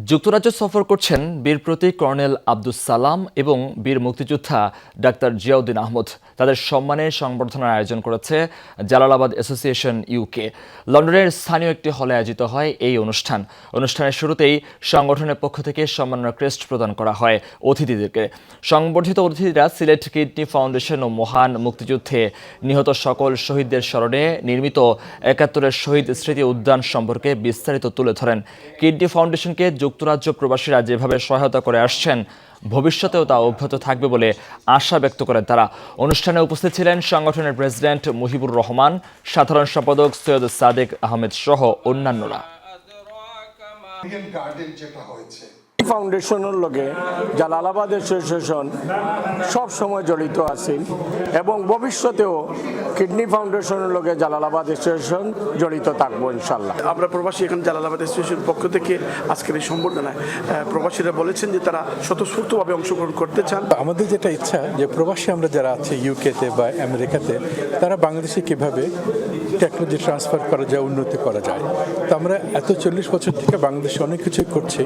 যুক্তরাজ্য সফর করছেন বীর প্রতীক কর্নেল আব্দুস সালাম এবং বীর মুক্তিযোদ্ধা ডাক্তার জিয়াউদ্দিন আহমদ। তাদের সম্মানে সংবর্ধনার আয়োজন করেছে জালালাবাদ অ্যাসোসিয়েশন ইউকে। লন্ডনের স্থানীয় একটি হলে আয়োজিত হয় এই অনুষ্ঠানের শুরুতেই সংগঠনের পক্ষ থেকে সম্মাননা ক্রেস্ট প্রদান করা হয় অতিথিদেরকে। সংবর্ধিত অতিথিরা সিলেট কিডনি ফাউন্ডেশন ও মহান মুক্তিযুদ্ধে নিহত সকল শহীদদের স্মরণে নির্মিত ৭১-এর শহীদ স্মৃতি উদ্যান সম্পর্কে বিস্তারিত তুলে ধরেন। কিডনি ফাউন্ডেশনকে যুক্তরাজ্য প্রবাসীরা যেভাবে সহায়তা করে আসছেন, ভবিষ্যতেও তা অব্যাহত থাকবে বলে আশা ব্যক্ত করেন তারা। অনুষ্ঠানে উপস্থিত ছিলেন সংগঠনের প্রেসিডেন্ট মুহিবুর রহমান, সাধারণ সম্পাদক সৈয়দ সাদেক আহমেদ সহ অন্যান্যরা। ফাউন্ডেশনের লগে জালালাবাদ অ্যাসোসিয়েশন সব সময় জড়িত আছে এবং ভবিষ্যতেও কিডনি ফাউন্ডেশনের লগে জালালাবাদ অ্যাসোসিয়েশন জড়িত থাকবো ইনশাল্লাহ। আমরা প্রবাসী এখানে জালালাবাদ অ্যাসোসিয়েশনের পক্ষ থেকে আজকের এই সম্বর্ধনায় প্রবাসীরা বলেছেন যে তারা স্বতঃস্ফূর্তভাবে অংশগ্রহণ করতে চান। আমাদের যেটা ইচ্ছা যে প্রবাসী আমরা যারা আছে ইউকেতে বা আমেরিকাতে, তারা বাংলাদেশে কিভাবে টেকনোলজি ট্রান্সফার করা যায়, উন্নতি করা যায়। তো আমরা এত 40 বছর থেকে বাংলাদেশে অনেক কিছুই করছি।